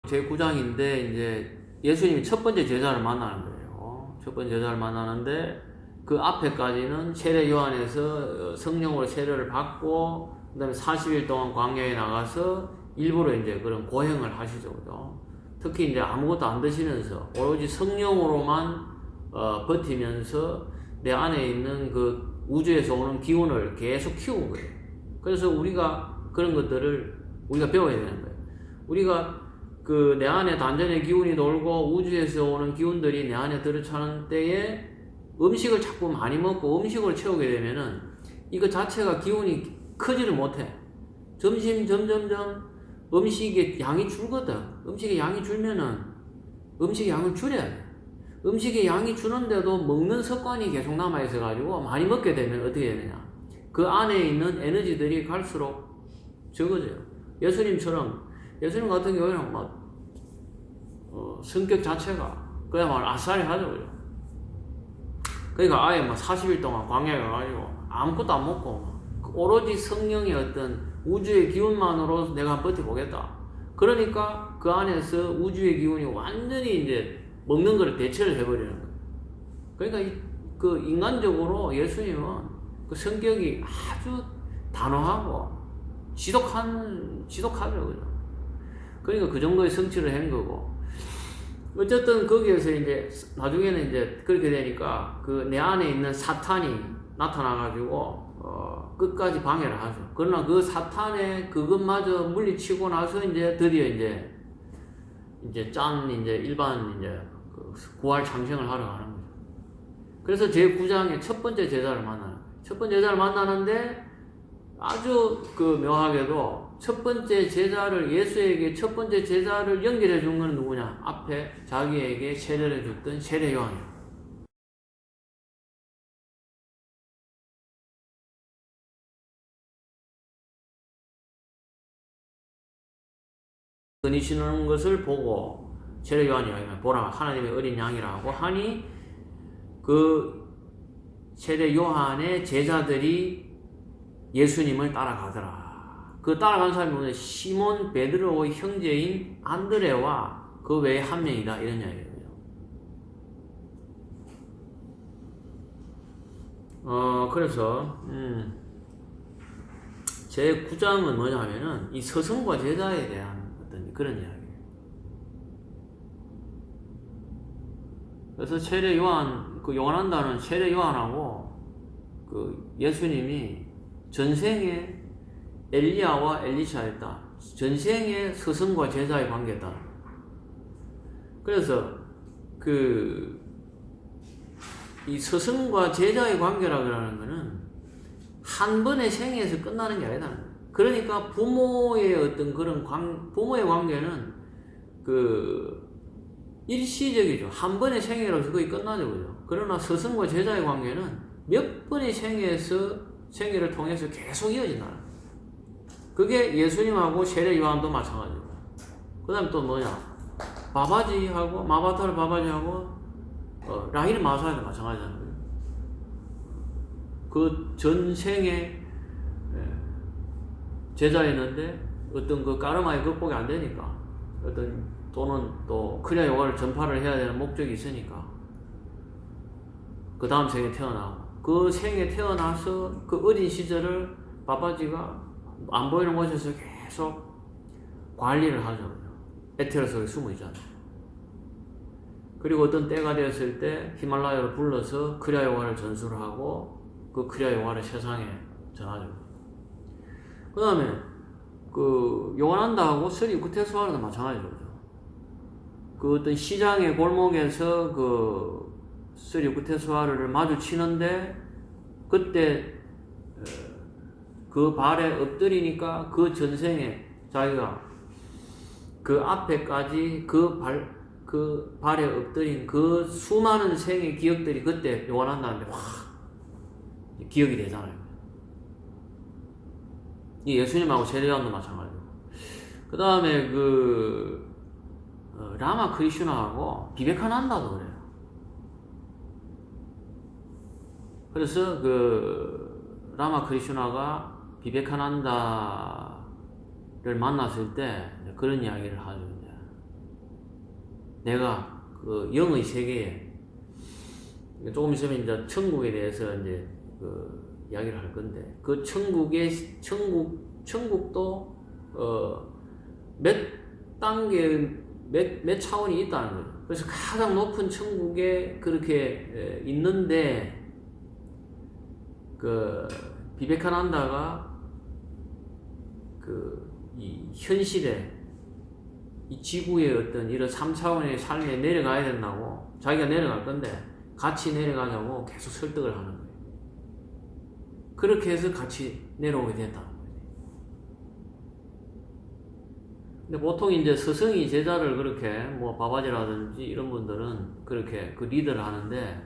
제9장인데 이제 예수님이 첫 번째 제자를 만나는 거예요. 첫 번째 제자를 만나는데 그 앞에까지는 세례 요한에서 성령으로 세례를 받고 그다음에 40일 동안 광야에 나가서 일부러 이제 그런 고행을 하시죠. 그죠? 특히 이제 아무것도 안 드시면서 오로지 성령으로만 버티면서 내 안에 있는 그 우주에서 오는 기운을 계속 키운 거예요. 그래서 우리가 그런 것들을 우리가 배워야 되는 거예요. 우리가 그 내 안에 단전의 기운이 돌고 우주에서 오는 기운들이 내 안에 들어차는 때에 음식을 자꾸 많이 먹고 음식을 채우게 되면은 이거 자체가 기운이 크지를 못해. 점점 음식의 양이 줄거든. 음식의 양이 줄면은 음식의 양을 줄여야 돼. 음식의 양이 주는데도 먹는 습관이 계속 남아있어 가지고 많이 먹게 되면 어떻게 되느냐. 그 안에 있는 에너지들이 갈수록 적어져요. 예수님 같은 경우에는 막 성격 자체가 그야말로 아싸리하죠. 그죠? 그러니까 아예 막 40일 동안 광야에 가가지고 아무것도 안 먹고 오로지 성령의 어떤 우주의 기운만으로 내가 버텨보겠다. 그러니까 그 안에서 우주의 기운이 완전히 이제 먹는 거를 대체를 해버리는 거예요. 그러니까 그 인간적으로 예수님은 그 성격이 아주 단호하고 지독하죠. 그죠? 그러니까 그 정도의 성취를 한 거고. 어쨌든 거기에서 이제 나중에는 이제 그렇게 되니까 그 내 안에 있는 사탄이 나타나가지고 끝까지 방해를 하죠. 그러나 그 사탄의 그것마저 물리치고 나서 이제 드디어 이제 일반 그 구할 창생을 하러 가는 거죠. 그래서 제9장의 첫 번째 제자를 만나는 거예요. 첫 번째 제자를 만나는데 아주 그 묘하게도 첫 번째 제자를 예수에게 첫 번째 제자를 연결해 준 건 누구냐? 앞에 자기에게 세례를 줬던 세례 요한이에요. 끊이시는 것을 보고 세례 요한이 보라 하나님의 어린 양이라고 하니 그 세례 요한의 제자들이 예수님을 따라가더라. 그 따라간 사람이 뭐냐? 시몬 베드로의 형제인 안드레와 그 외에 한 명이다. 이런 이야기예요. 그래서 제 9장은 뭐냐 하면은 이 스승과 제자에 대한 어떤 그런 이야기예요. 그래서 세례 요한, 그 요한한다는 세례 요한하고 그 예수님이 전생에 엘리야와 엘리샤였다. 전생에 스승과 제자의 관계다. 그래서 이 스승과 제자의 관계라고 하는 것은 한 번의 생에서 끝나는 게 아니다. 그러니까 부모의 어떤 그런 부모의 관계는 일시적이죠. 한 번의 생애로서 거의 끝나죠. 그죠? 그러나 스승과 제자의 관계는 몇 번의 생애를 통해서 계속 이어진다. 그게 예수님하고 세례 요한도 마찬가지고. 그 다음에 또 뭐냐? 마바타르 바바지하고, 라힐 마사도 마찬가지잖아요. 그 전생에 제자였는데 어떤 그 까르마의 극복이 안 되니까 또는 또 크리아 요가를 전파를 해야 되는 목적이 있으니까 그 다음 생에 태어나고 그 생에 태어나서 그 어린 시절을 바바지가 안 보이는 곳에서 계속 관리를 하죠. 에테르 속에 숨어 있잖아요. 그리고 어떤 때가 되었을 때 히말라야로 불러서 크리아 요가를 전수를 하고 그 크리아 요가를 세상에 전하죠. 그 다음에 그 요한한다하고 스리 구테스와르도 마찬가지죠. 그 어떤 시장의 골목에서 그 스리 구테스와르를 마주치는데 그때 그 발에 엎드리니까 그 전생에 자기가 그 앞에까지 그 발에 엎드린 그 수많은 생의 기억들이 그때 요한한다는데 확 기억이 되잖아요. 이 예수님하고 세례 요한도 마찬가지고. 그 다음에 라마 크리슈나하고 비베카난다도 그래요. 그래서 라마 크리슈나가 비베카난다를 만났을 때 그런 이야기를 하죠. 내가 그 영의 세계에 조금 있으면 이제 천국에 대해서 이제 그 이야기를 할 건데 그 천국도 몇 단계 몇 차원이 있다는 거죠. 그래서 가장 높은 천국에 그렇게 있는데 그 비베카난다가 그 이 현실에 이 지구의 어떤 이런 3차원의 삶에 내려가야 된다고 자기가 내려갈 건데 같이 내려가자고 계속 설득을 하는 거예요. 그렇게 해서 같이 내려오게 된다는 거예요. 근데 보통 이제 스승이 제자를 그렇게 뭐 바바지라든지 이런 분들은 그렇게 그 리더를 하는데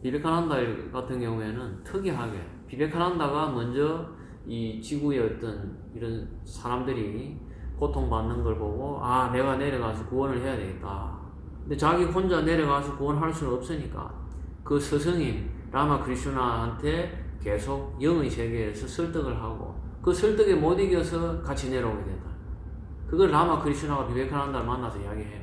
비베카난다 같은 경우에는 특이하게 비베카난다가 먼저 이 지구의 어떤 이런 사람들이 고통받는 걸 보고 아 내가 내려가서 구원을 해야 되겠다. 근데 자기 혼자 내려가서 구원할 수는 없으니까 그 스승인 라마크리슈나한테 계속 영의 세계에서 설득을 하고 그 설득에 못 이겨서 같이 내려오게 된다. 그걸 라마크리슈나가 비베카난다를 만나서 이야기해요.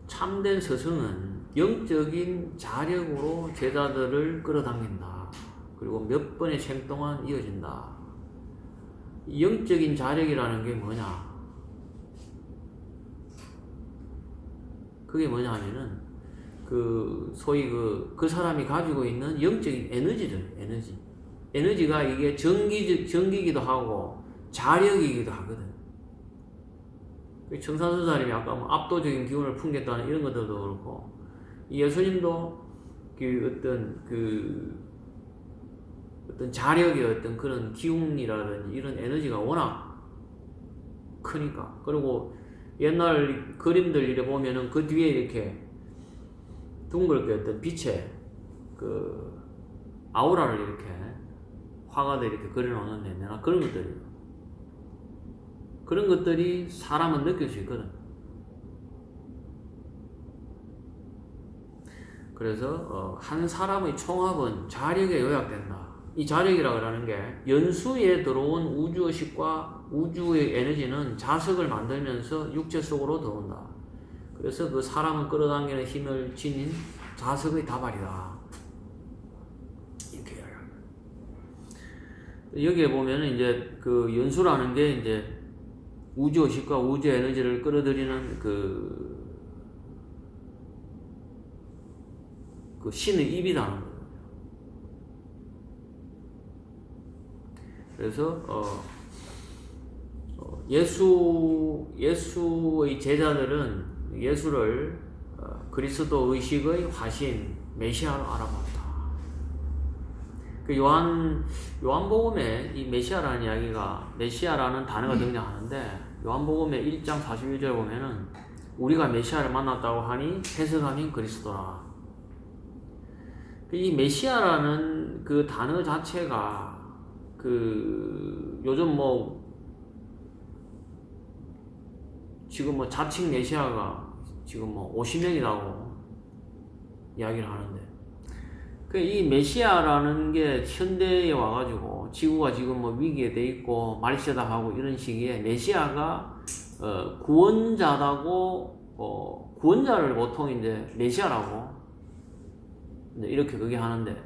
참된 스승은 영적인 자력으로 제자들을 끌어당긴다. 그리고 몇 번의 생 동안 이어진다. 영적인 자력이라는 게 뭐냐? 그게 뭐냐 하면은 그 소위 그 사람이 가지고 있는 영적인 에너지죠. 에너지가 이게 전기기도 하고 자력이기도 하거든. 청산수사님이 아까 뭐 압도적인 기운을 풍겼다는 이런 것들도 그렇고 예수님도 어떤 자력의 어떤 그런 기운이라든지 이런 에너지가 워낙 크니까. 그리고 옛날 그림들 이래 보면은 그 뒤에 이렇게 둥글게 어떤 빛의 그 아우라를 이렇게 화가들 이렇게 그려놓는데 내가 그런 것들이 사람은 느낄 수 있거든. 그래서 한 사람의 총합은 자력에 요약된다. 이 자력이라고 하는 게 연수에 들어온 우주의식과 우주의 에너지는 자석을 만들면서 육체 속으로 들어온다. 그래서 그 사람을 끌어당기는 힘을 지닌 자석의 다발이다. 이렇게 이야기합니다. 여기에 보면은 이제 그 연수라는 게 이제 우주의식과 우주 에너지를 끌어들이는 그 신의 입이라는 거예요. 그래서 예수의 제자들은 예수를 그리스도 의식의 화신 메시아로 알아봤다. 그 요한복음에 이 메시아라는 이야기가 메시아라는 단어가 등장하는데 요한복음의 1장 41절에 보면은 우리가 메시아를 만났다고 하니 해석하면 그리스도라. 이 메시아라는 그 단어 자체가 요즘 지금 자칭 메시아가 지금 50명이라고 이야기를 하는데 이 메시아라는 게 현대에 와가지고 지구가 지금 위기에 돼 있고 말세다 하고 이런 시기에 메시아가 구원자라고 구원자를 보통 이제 메시아라고 이렇게 그게 하는데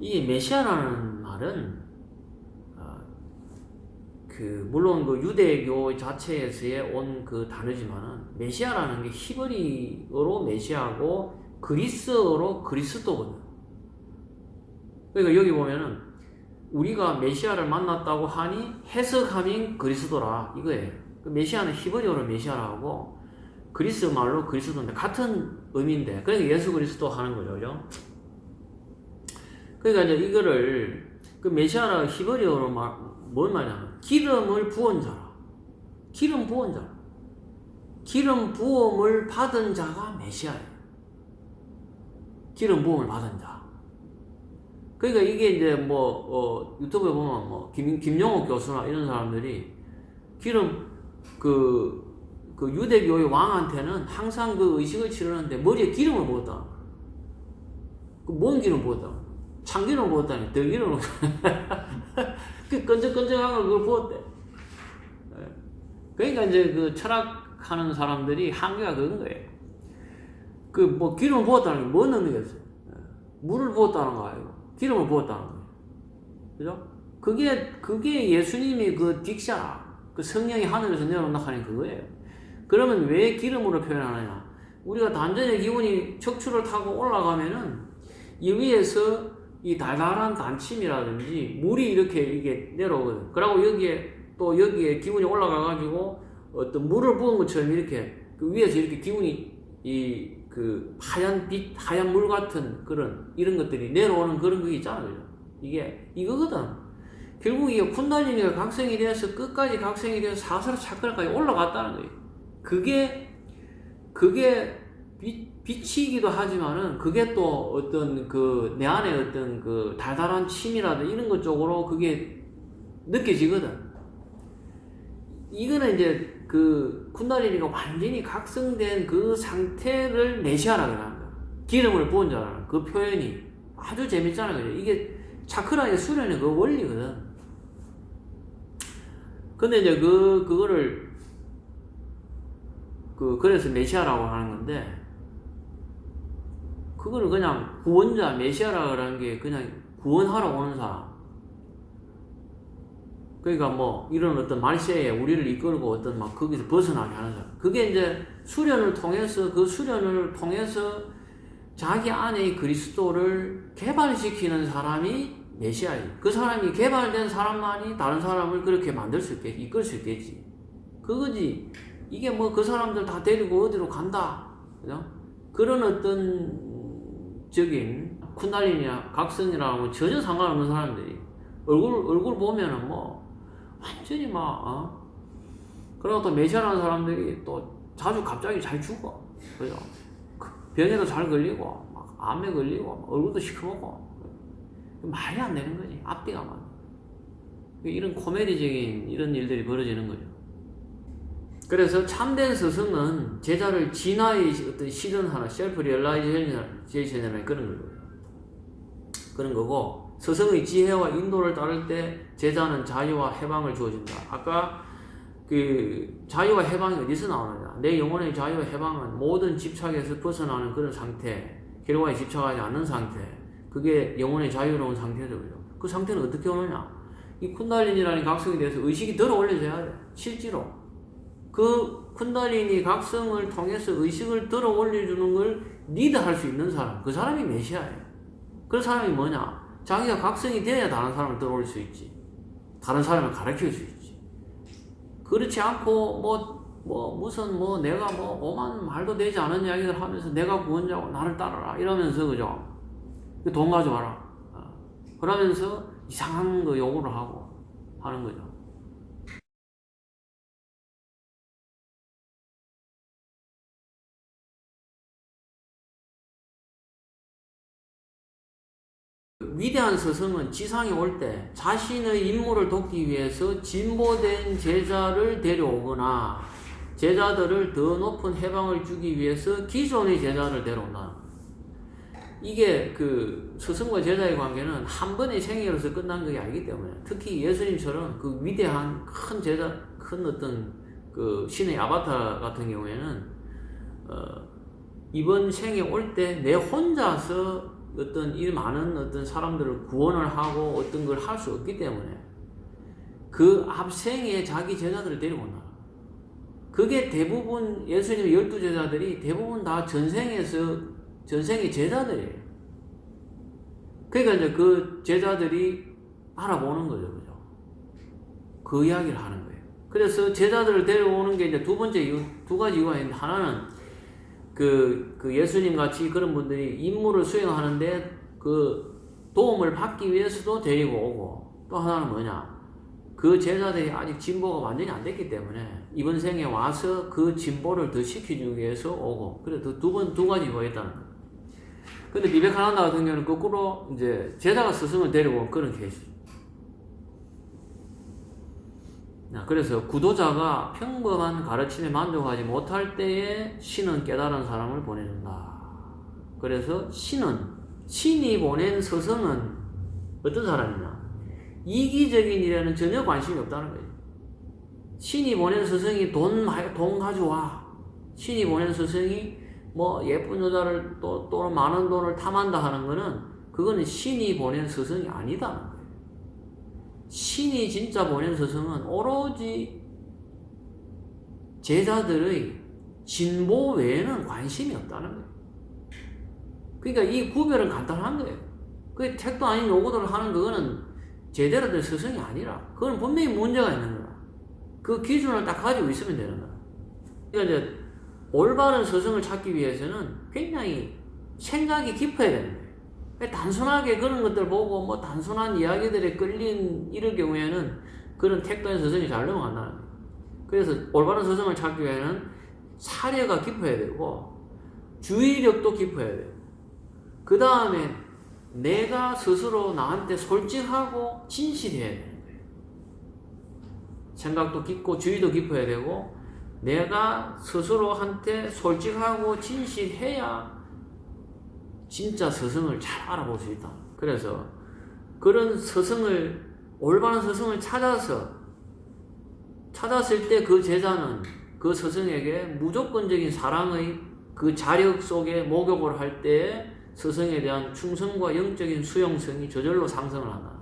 이 메시아라는 말은 물론 그 유대교 자체에서의 온 그 단어지만은 메시아라는 게 히브리어로 메시아고 그리스어로 그리스도거든. 그러니까 여기 보면은 우리가 메시아를 만났다고 하니 해석하면 그리스도라 이거예요. 메시아는 히브리어로 메시아라고 그리스 말로 그리스도인데 같은 의미인데 그러니까 예수 그리스도 하는 거죠, 그죠? 그러니까 이제 이거를 그 메시아라 히브리어로 뭘 말하냐면 기름을 부은 자라. 기름 부음을 받은 자가 메시아예요. 기름 부음을 받은 자. 그러니까 이게 이제 유튜브에 보면 김용옥 교수나 이런 사람들이 기름 그 유대교의 왕한테는 항상 그 의식을 치르는데 머리에 기름을 부었다. 그 뭔 기름 부었다? 참기름을 부었다니, 들기름을 그 끈적끈적한 걸 그걸 부었대. 그러니까 이제 그 철학하는 사람들이 한계가 그런 거예요. 그 뭐 기름을 부었다는 게 뭔 의미겠어요? 물을 부었다는 거 아니고 기름을 부었다는 거예요. 그죠? 그게 예수님이 그 딕샤, 그 성령이 하늘에서 내려온다 하는 그거예요. 그러면 왜 기름으로 표현하느냐? 우리가 단전의 기운이 척추를 타고 올라가면은 이 위에서 이 달달한 단침이라든지 물이 이게 내려오거든. 그리고 여기에 기운이 올라가가지고 어떤 물을 부은 것처럼 이렇게 그 위에서 이렇게 기운이 그 하얀 빛, 하얀 물 같은 이런 것들이 내려오는 그런 게 있잖아요. 이게 이거거든. 결국 이게 쿤달리니가 각성이 돼서 끝까지 각성이 돼서 사사라 차크라까지 올라갔다는 거예요. 그게 빛이기도 하지만은 그게 또 어떤 그 내 안에 어떤 그 달달한 침이라든 이런 것 쪽으로 그게 느껴지거든. 이거는 이제 그 쿤달리니가 완전히 각성된 그 상태를 메시아라고 하는 거야. 기름을 부은 자라는 그 표현이 아주 재밌잖아요. 이게 차크라의 수련의 그 원리거든. 근데 이제 그거를 그래서 메시아라고 하는 건데, 그거를 그냥 구원자, 메시아라고 하는 게 그냥 구원하러 오는 사람. 그러니까 뭐 이런 어떤 말세에 우리를 이끌고 어떤 막 거기서 벗어나게 하는 사람. 그게 이제 수련을 통해서 자기 안의 그리스도를 개발시키는 사람이 메시아예요. 그 사람이 개발된 사람만이 다른 사람을 그렇게 만들 수 있겠지, 이끌 수 있겠지. 그거지. 이게 뭐 그 사람들 다 데리고 어디로 간다. 그죠? 그런 어떤 적인 쿤달리니나 각성이라고 전혀 상관없는 사람들이 얼굴 보면은 뭐 완전히 막 그리고 또 메시아라는 사람들이 또 자주 갑자기 잘 죽어. 그죠? 병에도 잘 걸리고 막 암에 걸리고 얼굴도 시커멓고 말이 안 되는 거지. 앞뒤가 막 이런 코미디적인 이런 일들이 벌어지는 거죠. 그래서 참된 스승은 제자를 진화의 어떤 실현하는 셀프 리얼라이제이션이라는 그런 거고, 스승의 지혜와 인도를 따를 때 제자는 자유와 해방을 주어진다. 아까 그 자유와 해방이 어디서 나오느냐? 내 영혼의 자유와 해방은 모든 집착에서 벗어나는 그런 상태, 결과에 집착하지 않는 상태, 그게 영혼의 자유로운 상태죠. 그 상태는 어떻게 오느냐? 이 쿤달리니라는 각성에 대해서 의식이 들어 올려져야 돼. 실제로. 그 쿤달리니 각성을 통해서 의식을 들어 올려주는 걸 리드할 수 있는 사람, 그 사람이 메시아예요. 그 사람이 뭐냐? 자기가 각성이 돼야 다른 사람을 들어 올릴 수 있지. 다른 사람을 가르칠 수 있지. 그렇지 않고 무슨 내가 오만 말도 되지 않은 이야기를 하면서 내가 구원자고 나를 따라라 이러면서, 그죠? 돈 가져와라. 그러면서 이상한 거 요구를 하고 하는 거죠. 위대한 스승은 지상에 올 때 자신의 임무를 돕기 위해서 진보된 제자를 데려오거나 제자들을 더 높은 해방을 주기 위해서 기존의 제자를 데려온다. 이게 그 스승과 제자의 관계는 한 번의 생애로서 끝난 것이 아니기 때문에, 특히 예수님처럼 그 위대한 큰 제자, 큰 어떤 그 신의 아바타 같은 경우에는 이번 생에 올 때 내 혼자서 어떤 이 많은 어떤 사람들을 구원을 하고 어떤 걸 할 수 없기 때문에 그 앞생에 자기 제자들을 데리고 온다. 그게 대부분 예수님의 12제자들이 대부분 다 전생의 제자들이에요. 그러니까 이제 그 제자들이 알아보는 거죠. 그죠? 그 이야기를 하는 거예요. 그래서 제자들을 데려오는 게 이제 두 가지 이유가 있는데, 하나는 그 예수님 같이 그런 분들이 임무를 수행하는데 그 도움을 받기 위해서도 데리고 오고, 또 하나는 뭐냐? 그 제자들이 아직 진보가 완전히 안 됐기 때문에 이번 생에 와서 그 진보를 더 시켜주기 위해서 오고, 그래서 두 가지 이유가 있다는 거예요. 근데 비베카난다 같은 경우는 거꾸로 이제 제자가 스승을 데리고 온 그런 케이스. 그래서 구도자가 평범한 가르침에 만족하지 못할 때에 신은 깨달은 사람을 보내준다. 그래서 신이 보낸 스승은 어떤 사람이냐? 이기적인 일에는 전혀 관심이 없다는 거예요. 신이 보낸 스승이 돈 가져와. 신이 보낸 스승이 뭐 예쁜 여자를 또 많은 돈을 탐한다 하는 거는 그거는 신이 보낸 스승이 아니다는 거예요. 신이 진짜 보낸 스승은 오로지 제자들의 진보 외에는 관심이 없다는 거예요. 그러니까 이 구별은 간단한 거예요. 그 택도 아닌 요구들을 하는 그거는 제대로 된 스승이 아니라 그건 분명히 문제가 있는 거야. 그 기준을 딱 가지고 있으면 되는 거야. 그러니까 이제 올바른 스승을 찾기 위해서는 굉장히 생각이 깊어야 되는 거예요. 단순하게 그런 것들 보고 뭐 단순한 이야기들에 끌린 이럴 경우에는 그런 택도인 스승이 잘 넘어간다는 거예요. 그래서 올바른 스승을 찾기 위해서는 사려가 깊어야 되고 주의력도 깊어야 돼요. 그 다음에 내가 스스로 나한테 솔직하고 진실해야 되는 거예요. 생각도 깊고 주의도 깊어야 되고 내가 스스로한테 솔직하고 진실해야 진짜 스승을 잘 알아볼 수 있다. 그래서 그런 올바른 스승을 찾았을 때 그 제자는 그 스승에게 무조건적인 사랑의 그 자력 속에 목욕을 할 때 스승에 대한 충성과 영적인 수용성이 저절로 상승을 한다.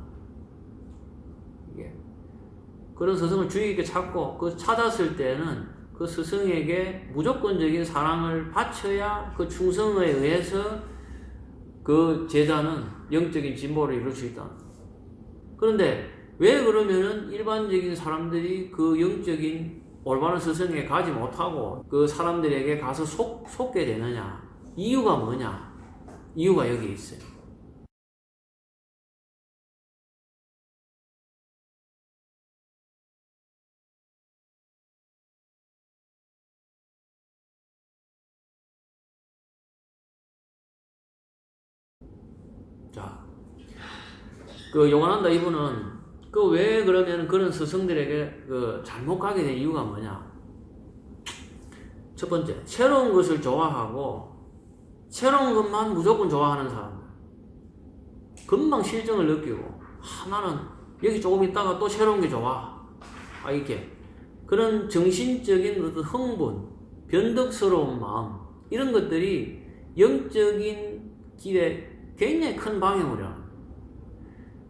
그런 스승을 주의 깊게 찾고 그 찾았을 때는 그 스승에게 무조건적인 사랑을 바쳐야 그 충성에 의해서 그 제자는 영적인 진보를 이룰 수 있다. 그런데 왜 그러면은 일반적인 사람들이 그 영적인 올바른 스승에 가지 못하고 그 사람들에게 가서 속게 되느냐? 이유가 뭐냐? 이유가 여기 있어요. 자, 그 요한한다 이분은 그 왜 그러면 그런 스승들에게 그 잘못 가게 된 이유가 뭐냐? 첫 번째, 새로운 것을 좋아하고 새로운 것만 무조건 좋아하는 사람들. 금방 실정을 느끼고 나는 여기 조금 있다가 또 새로운 게 좋아. 이렇게 그런 정신적인 어떤 흥분, 변덕스러운 마음 이런 것들이 영적인 길에 굉장히 큰 방해물이야.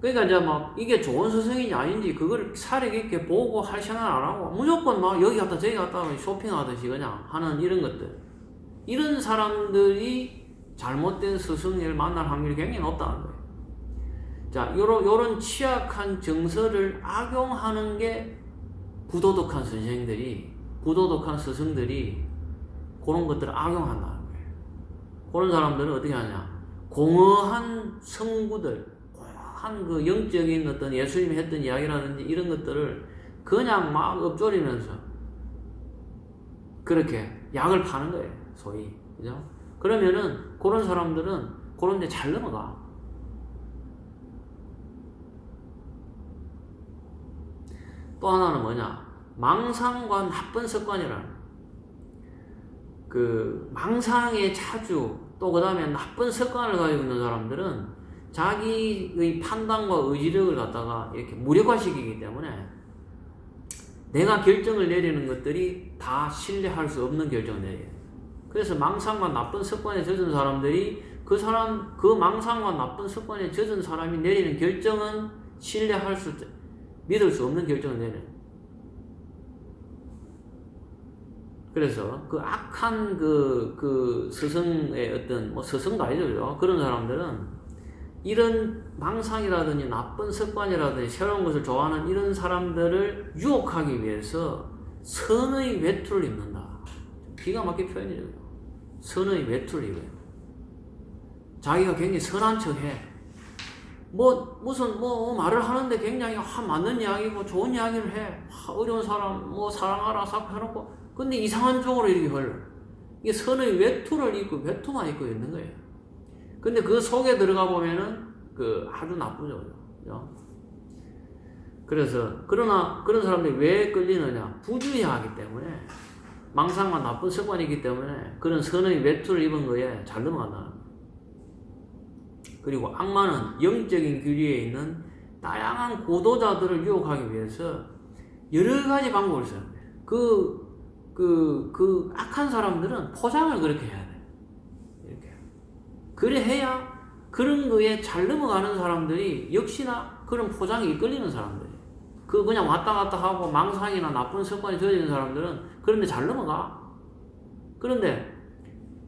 그러니까 이제 막 이게 좋은 스승인지 아닌지 그걸 사려 깊게 보고 할 생각 안 하고 무조건 막 여기 갔다 저기 갔다 쇼핑하듯이 그냥 하는 이런 것들. 이런 사람들이 잘못된 스승을 만날 확률이 굉장히 높다는 거예요. 자, 요런 취약한 정서를 악용하는 게 부도덕한 부도덕한 스승들이 그런 것들을 악용한다는 거예요. 그런 사람들은 어떻게 하냐? 공허한 성구들, 공허한 그 영적인 어떤 예수님이 했던 이야기라든지 이런 것들을 그냥 막 읊조리면서 그렇게 약을 파는 거예요, 소위. 그죠? 그러면은 그런 사람들은 그런 데 잘 넘어가. 또 하나는 뭐냐? 망상과 나쁜 습관이라는 그 망상에 차주 또 그 다음에 나쁜 습관을 가지고 있는 사람들은 자기의 판단과 의지력을 갖다가 이렇게 무력화시키기 때문에 내가 결정을 내리는 것들이 다 신뢰할 수 없는 결정을 내려요. 그래서 망상과 나쁜 습관에 젖은 사람들이 그 망상과 나쁜 습관에 젖은 사람이 내리는 결정은 믿을 수 없는 결정을 내려요. 그래서 그 악한 그 스승의 어떤 스승도 아니죠. 그런 사람들은 이런 망상이라든지 나쁜 습관이라든지 새로운 것을 좋아하는 이런 사람들을 유혹하기 위해서 선의 외투를 입는다. 기가 막힌 표현이죠. 선의 외투를 입어요. 자기가 굉장히 선한 척 해. 무슨 말을 하는데 굉장히 맞는 이야기고 좋은 이야기를 해. 어려운 사람 사랑하라 싹 해놓고 근데 이상한 쪽으로 이렇게 흘러. 이게 선의 외투를 입고 외투만 입고 있는 거예요. 근데 그 속에 들어가 보면은 아주 나쁘죠. 그래서 그러나 그런 사람들이 왜 끌리느냐? 부주의하기 때문에, 망상과 나쁜 습관이 있기 때문에 그런 선의 외투를 입은 거에 잘 넘어간다는 거예요. 그리고 악마는 영적인 규리에 있는 다양한 고도자들을 유혹하기 위해서 여러 가지 방법을 써요. 그 악한 사람들은 포장을 그렇게 해야 돼. 이렇게. 그래 해야 그런 거에 잘 넘어가는 사람들이 역시나 그런 포장에 이끌리는 사람들이. 그냥 왔다 갔다 하고 망상이나 나쁜 습관이 들어있는 사람들은 그런데 잘 넘어가. 그런데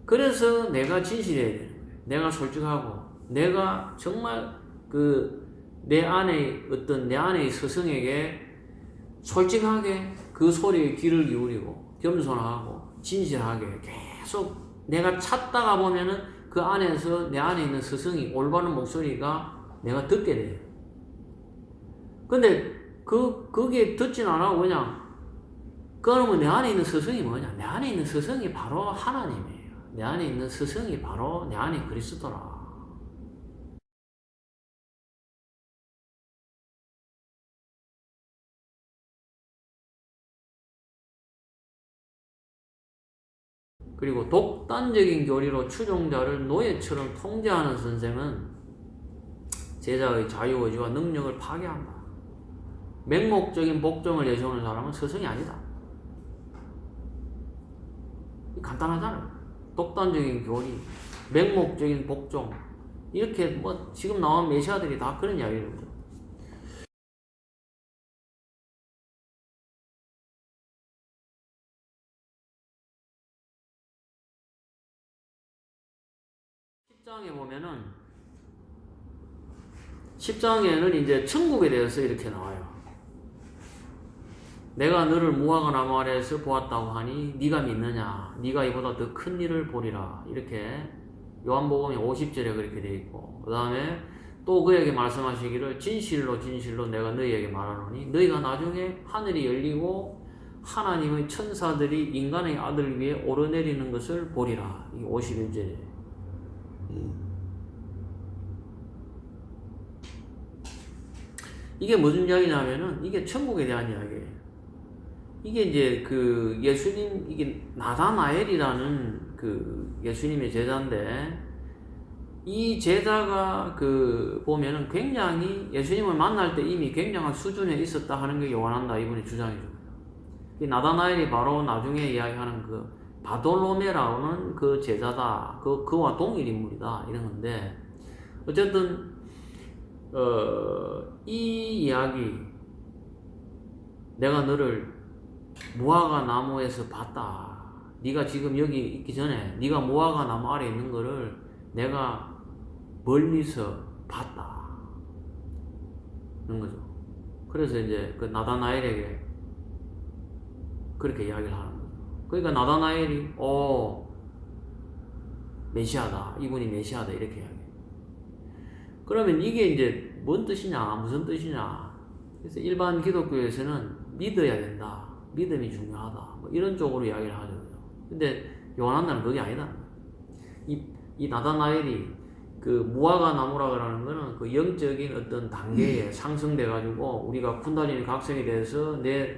그래서 내가 진실해야 되는 거예요. 내가 솔직하고 내가 정말 내 안의 스승에게 솔직하게 그 소리에 귀를 기울이고 겸손하고 진실하게 계속 내가 찾다가 보면은 그 안에서 내 안에 있는 스승이 올바른 목소리가 내가 듣게 돼요. 근데 그게 듣진 않아. 그냥 그러면 내 안에 있는 스승이 뭐냐? 내 안에 있는 스승이 바로 하나님이에요. 내 안에 있는 스승이 바로 내 안에 그리스도라. 그리고 독단적인 교리로 추종자를 노예처럼 통제하는 선생은 제자의 자유의지와 능력을 파괴한다. 맹목적인 복종을 내세우는 사람은 스승이 아니다. 간단하잖아요. 독단적인 교리, 맹목적인 복종, 이렇게 지금 나온 메시아들이 다 그런 이야기를 하죠. 보면은 10장에는 이제 천국에 대해서 이렇게 나와요. 내가 너를 무화과 나무 아래에서 보았다고 하니 네가 믿느냐? 네가 이보다 더 큰 일을 보리라. 이렇게 요한복음 50절에 그렇게 되어 있고, 그 다음에 또 그에게 말씀하시기를 진실로 진실로 내가 너희에게 말하노니 너희가 나중에 하늘이 열리고 하나님의 천사들이 인간의 아들 위에 오르내리는 것을 보리라. 이게 51절이에요. 이게 무슨 이야기냐면은 이게 천국에 대한 이야기예요. 이게 이제 예수님, 이게 나다나엘이라는 예수님의 제자인데, 이 제자가 보면은 굉장히 예수님을 만날 때 이미 굉장한 수준에 있었다 하는 게 요한한다 이분의 주장이죠. 이 나다나엘이 바로 나중에 이야기하는 바돌로메라는 그 제자다. 그와 동일 인물이다. 이런 건데, 어쨌든, 이 이야기, 내가 너를 무화과 나무에서 봤다. 네가 지금 여기 있기 전에 네가 무화과 나무 아래 있는 거를 내가 멀리서 봤다. 그런 거죠. 그래서 이제 나다나엘에게 그렇게 이야기를 하는 거죠. 그러니까 나다나엘이 메시아다. 이분이 메시아다. 이렇게 이야기해요. 그러면 이게 이제 뭔 뜻이냐? 무슨 뜻이냐? 그래서 일반 기독교에서는 믿어야 된다. 믿음이 중요하다. 이런 쪽으로 이야기를 하죠. 근데 요한한나는 그게 아니다. 이 나다나엘이 무화과 나무라 그러는 거는 영적인 어떤 단계에 상승돼가지고 우리가 쿤달리니 각성에 대해서 내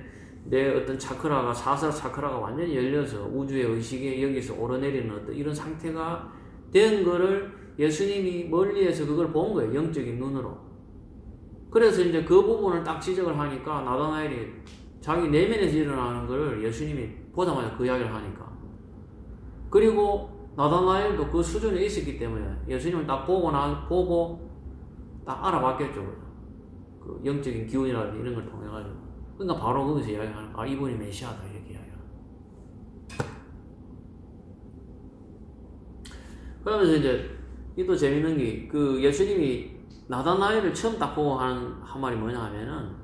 어떤 차크라가, 사사 차크라가 완전히 열려서 우주의 의식에 여기서 오르내리는 어떤 이런 상태가 된 거를 예수님이 멀리에서 그걸 본 거예요. 영적인 눈으로. 그래서 이제 그 부분을 딱 지적을 하니까 나다나엘이 자기 내면에서 일어나는 걸 예수님이 보자마자 그 이야기를 하니까. 그리고 나다나엘도 그 수준에 있었기 때문에 예수님을 딱 보고 딱 알아봤겠죠. 영적인 기운이라든지 이런 걸 통해가지고. 그러니까 바로 거기서 이야기하는 거야. 이분이 메시아다. 이렇게 이야기하는. 그러면서 이제 이 또 재밌는 게 예수님이 나다나엘을 처음 딱 보고 한 말이 뭐냐 하면은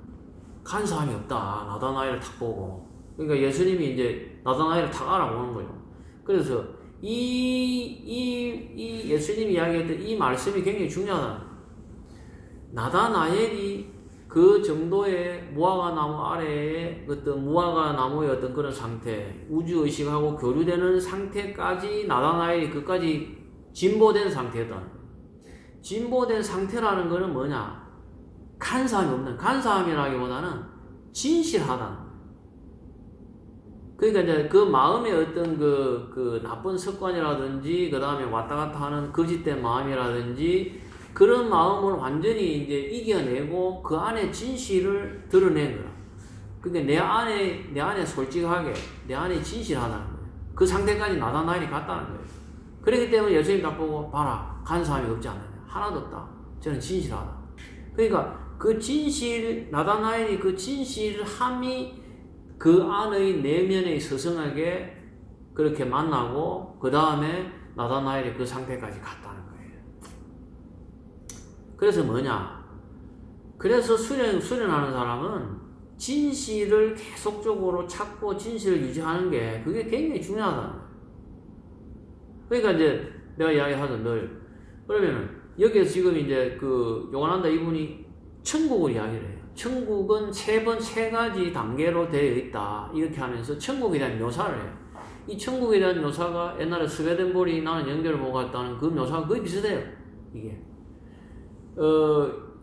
간 사람이 없다. 나다나엘을 탁 보고. 그러니까 예수님이 이제 나다나엘을 탁 알아보는 거예요. 그래서 이 예수님이 이야기했던 이 말씀이 굉장히 중요하다. 나다나엘이 그 정도의 무화과 나무 아래에 어떤 무화과 나무의 어떤 그런 상태, 우주의식하고 교류되는 상태까지 나다나엘이 끝까지 진보된 상태였다. 진보된 상태라는 거는 뭐냐? 간사함이 없는, 간사함이라기보다는 진실하다는 거예요. 그러니까 이제 그 마음의 어떤 그 나쁜 습관이라든지, 그 다음에 왔다 갔다 하는 거짓된 마음이라든지, 그런 마음을 완전히 이제 이겨내고 그 안에 진실을 드러낸 거야. 그러니까 내 안에 솔직하게, 내 안에 진실하다는 거예요. 그 상태까지 나타나니 갔다는 거예요. 그렇기 때문에 예수님 딱 보고, 봐라, 간사함이 없지 않느냐. 하나도 없다. 저는 진실하다. 그러니까 그 진실, 나타나니 그 진실함이 그 안의 내면의 스승에게 그렇게 만나고, 그 다음에 나타나니 그 상태까지 갔다는 거예요. 그래서 뭐냐? 그래서 수련하는 사람은 진실을 계속적으로 찾고 진실을 유지하는 게 그게 굉장히 중요하다는 거예요. 그러니까 이제 내가 이야기하던 늘, 그러면은 여기에서 지금 이제 그 요한한다 이분이 천국을 이야기를 해요. 천국은 세 가지 단계로 되어 있다. 이렇게 하면서 천국에 대한 묘사를 해요. 이 천국에 대한 묘사가 옛날에 스웨덴볼이 나는 연결을 보고 갔다는 그 묘사가 거의 비슷해요. 이게.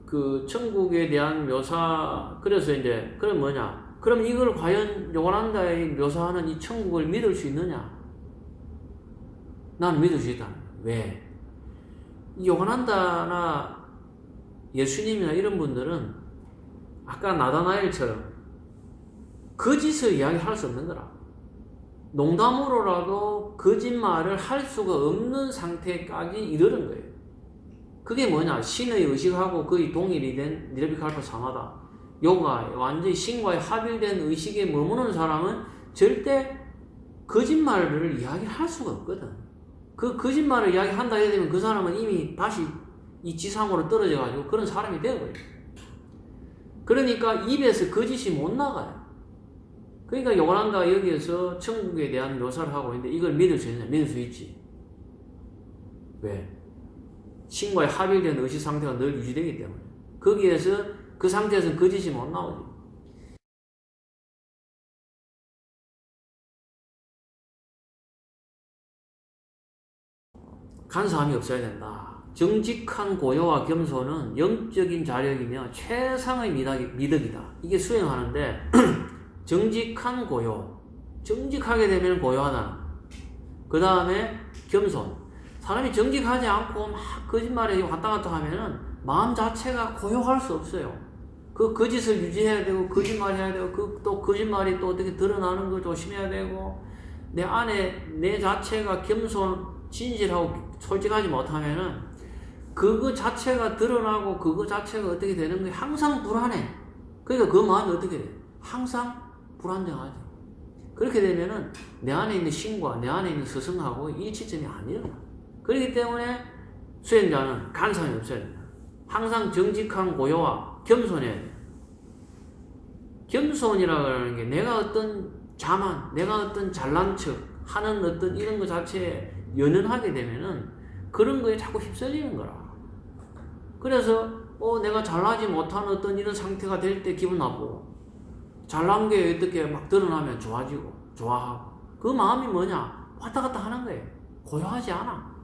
그 천국에 대한 묘사, 그래서 이제, 그럼 뭐냐? 그럼 이걸 과연 요한한다의 묘사하는 이 천국을 믿을 수 있느냐? 나는 믿을 수 있다. 왜? 요한한다나 예수님이나 이런 분들은 아까 나다나엘처럼 거짓을 이야기할 수 없는 거라. 농담으로라도 거짓말을 할 수가 없는 상태까지 이르는 거예요. 그게 뭐냐? 신의 의식하고 거의 동일이 된 니르비칼파 사마다. 요가 완전히 신과의 합일된 의식에 머무는 사람은 절대 거짓말을 이야기할 수가 없거든. 그 거짓말을 이야기한다 해야 되면 그 사람은 이미 다시 이 지상으로 떨어져가지고 그런 사람이 되어버려요. 그러니까 입에서 거짓이 못 나가요. 그러니까 요한한다가 여기에서 천국에 대한 묘사를 하고 있는데 이걸 믿을 수 있느냐? 믿을 수 있지. 왜? 신과의 합일된 의식 상태가 늘 유지되기 때문에. 거기에서 그 상태에서는 거짓이 못 나오지. 간사함이 없어야 된다. 정직한 고요와 겸손은 영적인 자력이며 최상의 미덕이다. 이게 수행하는데 정직한 고요, 정직하게 되면 고요하다. 그 다음에 겸손. 사람이 정직하지 않고 막 거짓말에 왔다 갔다 하면은 마음 자체가 고요할 수 없어요. 그 거짓을 유지해야 되고 거짓말해야 되고 또 거짓말이 또 어떻게 드러나는 걸 조심해야 되고 내 안에 내 자체가 겸손, 진실하고 솔직하지 못하면은 그거 자체가 드러나고 그거 자체가 어떻게 되는 게 항상 불안해. 그러니까 그 마음이 어떻게 돼? 항상 불안정하죠. 그렇게 되면은 내 안에 있는 신과 내 안에 있는 스승하고 일치점이 안 일어나. 그렇기 때문에 수행자는 간사함이 없어야 된다. 항상 정직한 고요와 겸손해야 돼. 겸손이라고 하는 게 내가 어떤 자만, 내가 어떤 잘난 척 하는 어떤 이런 것 자체에 연연하게 되면은 그런 거에 자꾸 휩쓸리는 거라. 그래서 내가 잘나지 못한 어떤 이런 상태가 될 때 기분 나쁘고 잘난 게 어떻게 막 드러나면 좋아지고 좋아하고 그 마음이 뭐냐? 왔다 갔다 하는 거예요. 고요하지 않아.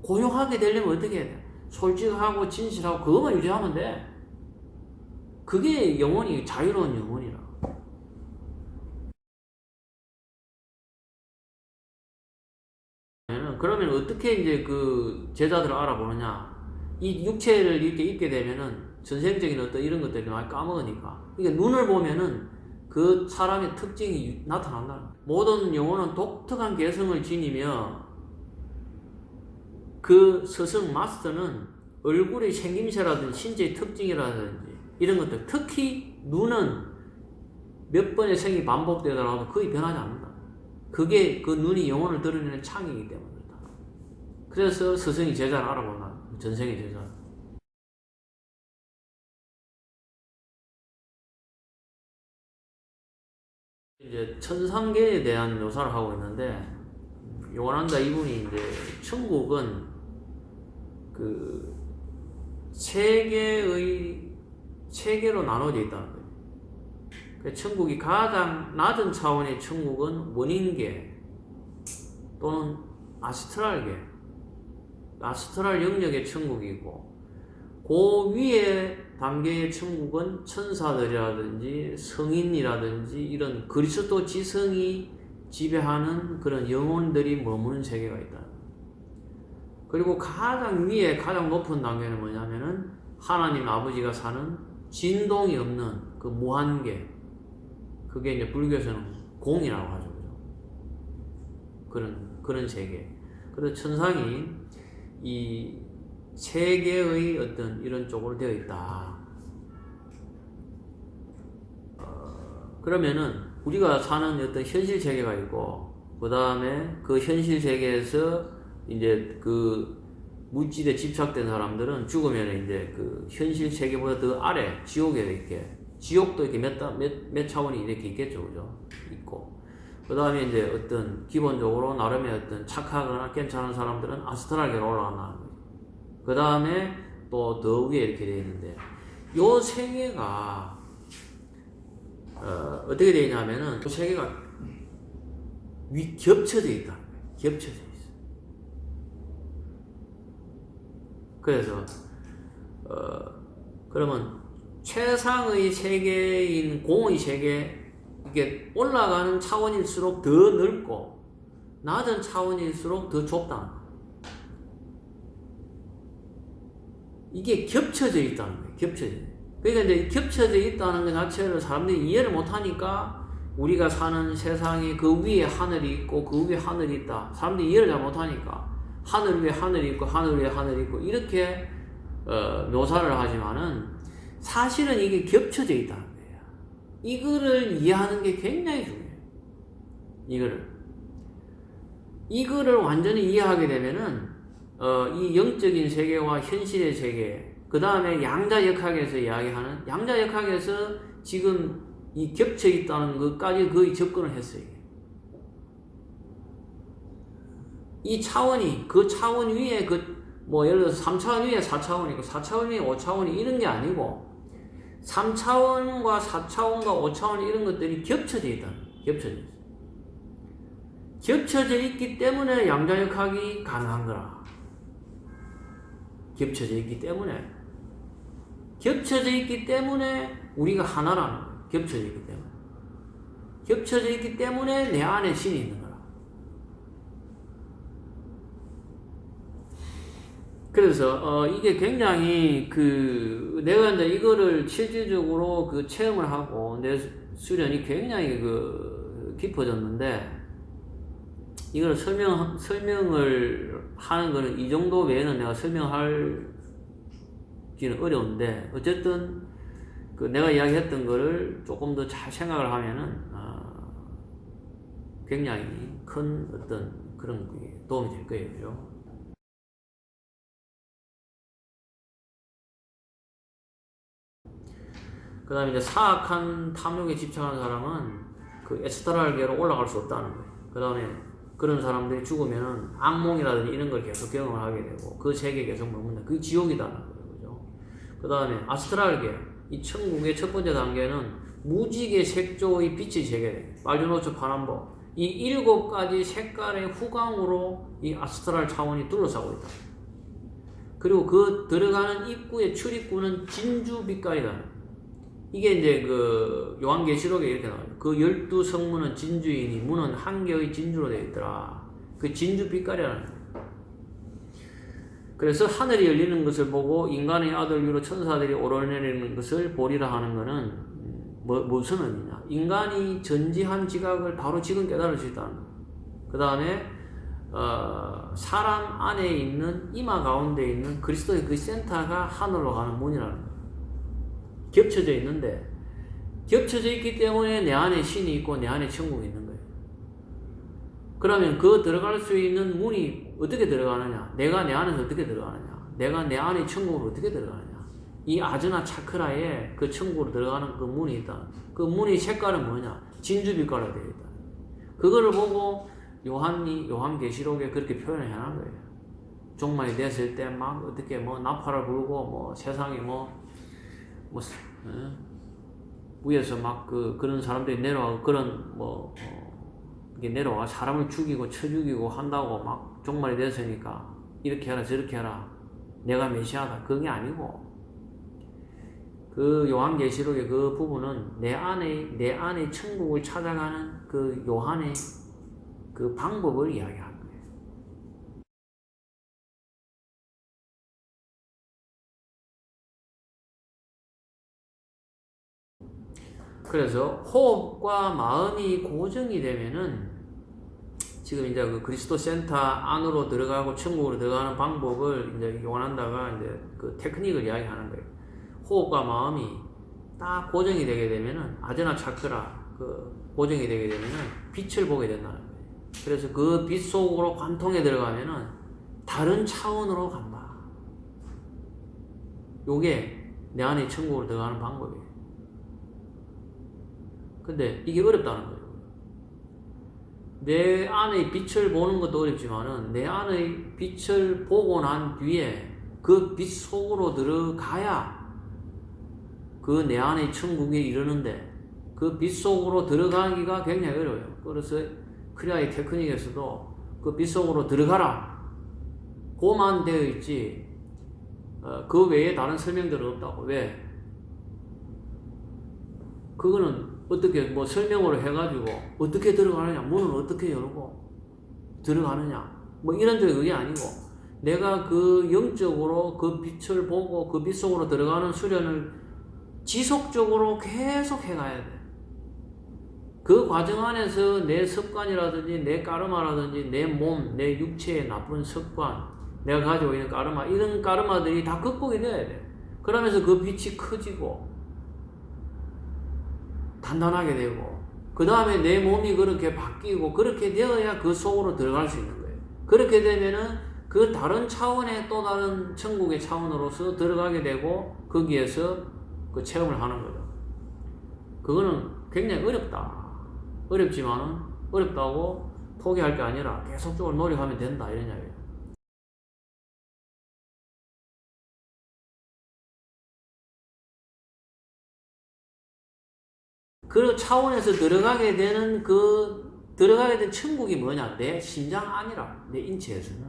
고요하게 되려면 어떻게 해야 돼? 솔직하고 진실하고 그것만 유지하면 돼. 그게 영혼이 자유로운 영혼이라. 그러면 어떻게 이제 그 제자들을 알아보느냐? 이 육체를 이렇게 입게 되면은 전생적인 어떤 이런 것들이 많이 까먹으니까. 그러니까 눈을 보면은 그 사람의 특징이 나타난다. 모든 영혼은 독특한 개성을 지니며 그 스승 마스터는 얼굴의 생김새라든지 신체의 특징이라든지 이런 것들, 특히 눈은 몇 번의 생이 반복되더라도 거의 변하지 않는다. 그게 그 눈이 영혼을 드러내는 창이기 때문에 그렇다. 그래서 스승이 제자를 알아본다. 전생의 제자. 이제 천상계에 대한 묘사를 하고 있는데 요한한다 이분이 이제 천국은 그 세계로 나눠져 있다는 거예요. 천국이 가장 낮은 차원의 천국은 원인계 또는 아스트랄계, 아스트랄 영역의 천국이고 그 위에 단계의 천국은 천사들이라든지 성인이라든지 이런 그리스도 지성이 지배하는 그런 영혼들이 머무는 세계가 있다. 그리고 가장 위에 가장 높은 단계는 뭐냐면은 하나님 아버지가 사는 진동이 없는 그 무한계, 그게 이제 불교에서는 공이라고 하죠. 그런 세계. 그래서 천상이 이 세계의 어떤 이런 쪽으로 되어 있다. 그러면은 우리가 사는 어떤 현실 세계가 있고, 그 다음에 그 현실 세계에서 이제 그 물질에 집착된 사람들은 죽으면 이제 그 현실 세계보다 더 아래 지옥에 이렇게, 지옥도 이렇게 몇 차원이 이렇게 있겠죠, 그죠? 있고. 그 다음에 이제 어떤 기본적으로 나름의 어떤 착하거나 괜찮은 사람들은 아스트랄계로 올라간다는 거죠. 그 다음에 또 더 위에 이렇게 되어 있는데, 요 세계가 어떻게 되어 있냐면은 요 세계가 겹쳐져 있다. 겹쳐져 있어. 그래서 그러면 최상의 세계인 공의 세계, 이게 올라가는 차원일수록 더 넓고 낮은 차원일수록 더 좁다. 이게 겹쳐져 있다는 거예요. 겹쳐져. 그러니까 이제 겹쳐져 있다는 것 자체를 사람들이 이해를 못하니까 우리가 사는 세상에 그 위에 하늘이 있고 그 위에 하늘이 있다. 사람들이 이해를 잘 못하니까 하늘 위에 하늘이 있고 하늘 위에 하늘이 있고 이렇게 묘사를 하지만은 사실은 이게 겹쳐져 있다는 거예요. 이거를 이해하는 게 굉장히 중요해요. 이거를 완전히 이해하게 되면은 이 영적인 세계와 현실의 세계, 그 다음에 양자역학에서 이야기하는, 양자역학에서 지금 이 겹쳐 있다는 것까지 거의 접근을 했어요. 이 차원이, 그 차원 위에 뭐 예를 들어서 3차원 위에 4차원이 있고 4차원 위에 5차원이 이런 게 아니고 3차원과 4차원과 5차원 이런 것들이 겹쳐져 있다. 겹쳐져 있기 때문에 양자역학이 가능한 거라. 겹쳐져 있기 때문에 우리가 하나라는 거야. 겹쳐져 있기 때문에 내 안에 신이 있는 거라. 그래서 이게 굉장히 내가 이제 이거를 실질적으로 체험을 하고 내 수련이 굉장히 깊어졌는데, 이걸 설명을 하는 거는 이 정도 외에는 내가 설명하기는 어려운데, 어쨌든 내가 이야기했던 거를 조금 더 잘 생각을 하면은 굉장히 큰 어떤 그런 도움이 될 거예요. 그 다음에 이제 사악한 탐욕에 집착하는 사람은 에스트랄계로 올라갈 수 없다는 거예요. 그 다음에 그런 사람들이 죽으면은 악몽이라든지 이런 걸 계속 경험을 하게 되고 그 세계에 계속 머문다. 그게 지옥이다는 거죠. 그 다음에 아스트랄계, 이 천국의 첫 번째 단계는 무지개 색조의 빛의 세계, 빨주노초 파란보, 이 7가지 색깔의 후광으로 이 아스트랄 차원이 둘러싸고 있다. 그리고 그 들어가는 입구의 출입구는 진주 빛깔이다. 이게 이제 요한계시록에 이렇게 나와요. 그 12성문은 진주이니 문은 한 개의 진주로 되어 있더라. 그 진주 빛깔이라는 거예요. 그래서 하늘이 열리는 것을 보고 인간의 아들 위로 천사들이 오르내리는 것을 보리라 하는 것은 무슨 의미냐? 인간이 전지한 지각을 바로 지금 깨달을 수 있다는 거예요. 그 다음에 사람 안에 있는 이마 가운데 있는 그리스도의 그 센터가 하늘로 가는 문이라는 거예요. 겹쳐져 있는데, 겹쳐져 있기 때문에 내 안에 신이 있고 내 안에 천국이 있는 거예요. 그러면 들어갈 수 있는 문이 어떻게 들어가느냐? 내가 내 안에서 어떻게 들어가느냐? 내가 내 안에 천국으로 어떻게 들어가느냐? 이 아즈나 차크라에 그 천국으로 들어가는 그 문이 있다. 그 문의 색깔은 뭐냐? 진주빛깔로 되어 있다. 그거를 보고 요한계시록에 그렇게 표현을 해놓은 거예요. 종말이 됐을 때 막 어떻게 나팔을 불고 세상에 위에서 막 그런 사람들이 내려와고 이게 내려와 사람을 죽이고 쳐 죽이고 한다고 막 종말이 됐으니까 이렇게 해라 저렇게 해라 내가 메시아다, 그게 아니고 그 요한계시록의 그 부분은 내 안에 천국을 찾아가는 그 요한의 그 방법을 이야기하는 거예요. 그래서 호흡과 마음이 고정이 되면은 지금 이제 그 그리스도 센터 안으로 들어가고 천국으로 들어가는 방법을 이제 요한다가 이제 그 테크닉을 이야기하는 거예요. 호흡과 마음이 딱 고정이 되게 되면은 아제나 차크라 그 고정이 되게 되면은 빛을 보게 된다는 거예요. 그래서 그 빛 속으로 관통에 들어가면은 다른 차원으로 간다. 요게 내 안에 천국으로 들어가는 방법이에요. 근데 이게 어렵다는 거예요. 내 안의 빛을 보는 것도 어렵지만은 내 안의 빛을 보고 난 뒤에 그 빛 속으로 들어가야 그 내 안의 천국에 이르는데 그 빛 속으로 들어가기가 굉장히 어려워요. 그래서 크리아의 테크닉에서도 그 빛 속으로 들어가라 고만 되어 있지 그 외에 다른 설명들은 없다고. 왜? 그거는 어떻게 뭐 설명으로 해가지고 어떻게 들어가느냐, 문을 어떻게 열고 들어가느냐 뭐 이런 그게 아니고 내가 그 영적으로 그 빛을 보고 그 빛 속으로 들어가는 수련을 지속적으로 계속 해가야 돼. 그 과정 안에서 내 습관이라든지 내 까르마라든지 내 몸, 내 육체의 나쁜 습관, 내가 가지고 있는 까르마, 이런 까르마들이 다 극복이 돼야 돼. 그러면서 그 빛이 커지고 단단하게 되고 그 다음에 내 몸이 그렇게 바뀌고 그렇게 되어야 그 속으로 들어갈 수 있는 거예요. 그렇게 되면은 그 다른 차원의 또 다른 천국의 차원으로서 들어가게 되고 거기에서 그 체험을 하는 거죠. 그거는 굉장히 어렵다. 어렵지만은 어렵다고 포기할 게 아니라 계속적으로 노력하면 된다 이런 이야기예요. 그 차원에서 들어가게 되는 들어가게 된 천국이 뭐냐? 내 심장 안이라, 내 인체에서는.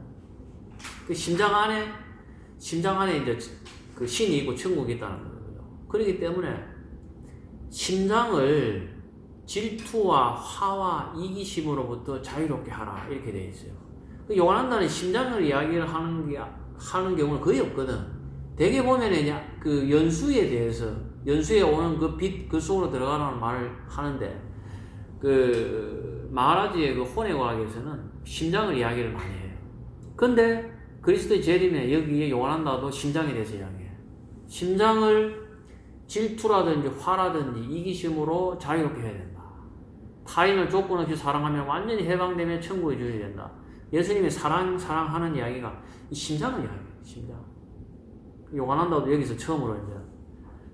그 심장 안에 이제 그 신이 있고 천국이 있다는 거죠. 그렇기 때문에 심장을 질투와 화와 이기심으로부터 자유롭게 하라. 이렇게 되어 있어요. 요한다는 심장을 이야기를 하는 경우는 거의 없거든. 대개 보면 그 연수에 대해서 연수에 오는 그 빛, 그 속으로 들어가라는 말을 하는데, 그, 마하라지의 그 혼외과학에서는 심장을 이야기를 많이 해요. 근데, 그리스도의 재림에 여기에 요한다도 심장에 대해서 이야기해요. 심장을 질투라든지 화라든지 이기심으로 자유롭게 해야 된다. 타인을 조건 없이 사랑하면 완전히 해방되면 천국에 주어야 된다. 예수님이 사랑하는 이야기가 이 심장을 이야기해요. 심장. 요한다도 여기서 처음으로 이제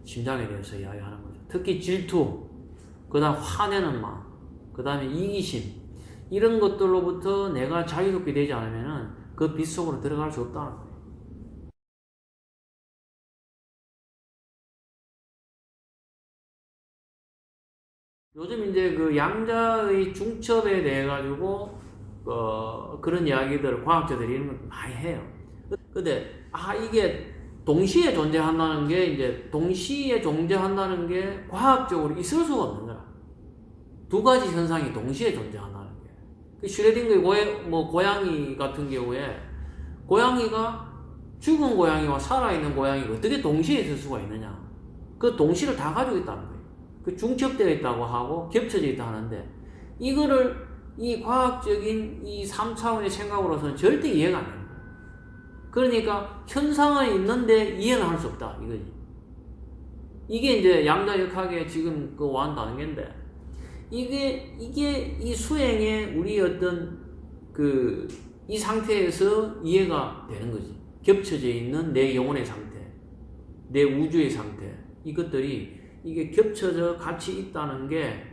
심장에 대해서 이야기하는 거죠. 특히 질투, 그 다음 화내는 마음, 그 다음에 이기심, 이런 것들로부터 내가 자유롭게 되지 않으면 그 빛 속으로 들어갈 수 없다는 거예요. 요즘 이제 그 양자의 중첩에 대해 가지고 그런 이야기들을 과학자들이 이런 걸 많이 해요. 근데 이게 동시에 존재한다는 게 이제 동시에 존재한다는 게 과학적으로 있을 수가 없는 거야. 두 가지 현상이 동시에 존재한다는 게. 그 슈레딩거의 고양이 같은 경우에 고양이가 죽은 고양이와 살아있는 고양이가 어떻게 동시에 있을 수가 있느냐. 그 동시를 다 가지고 있다는 거예요. 그 중첩되어 있다고 하고 겹쳐져 있다 하는데 이거를 이 과학적인 이 3차원의 생각으로서는 절대 이해가 안 됩니다. 그러니까 현상은 있는데 이해는 할 수 없다 이거지. 이게 이제 양자역학의 지금 그 완 단계인데 이게 이 수행의 우리 어떤 이 상태에서 이해가 되는 거지. 겹쳐져 있는 내 영혼의 상태, 내 우주의 상태, 이것들이 이게 겹쳐져 같이 있다는 게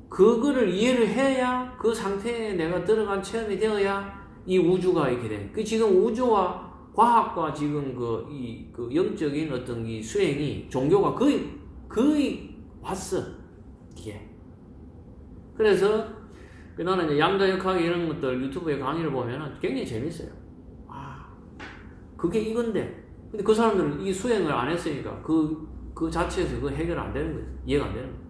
그거를 이해를 해야 그 상태에 내가 들어간 체험이 되어야 이 우주가 이렇게 돼. 그 지금 우주와 과학과 지금 그 영적인 어떤 이 수행이 종교가 거의 왔어. 이게. 그래서 나는 이제 양자역학 이런 것들 유튜브에 강의를 보면은 굉장히 재밌어요. 그게 이건데 근데 그 사람들은 이 수행을 안 했으니까 그 자체에서 그 해결 안 되는 거예요. 이해가 안 되는 거예요.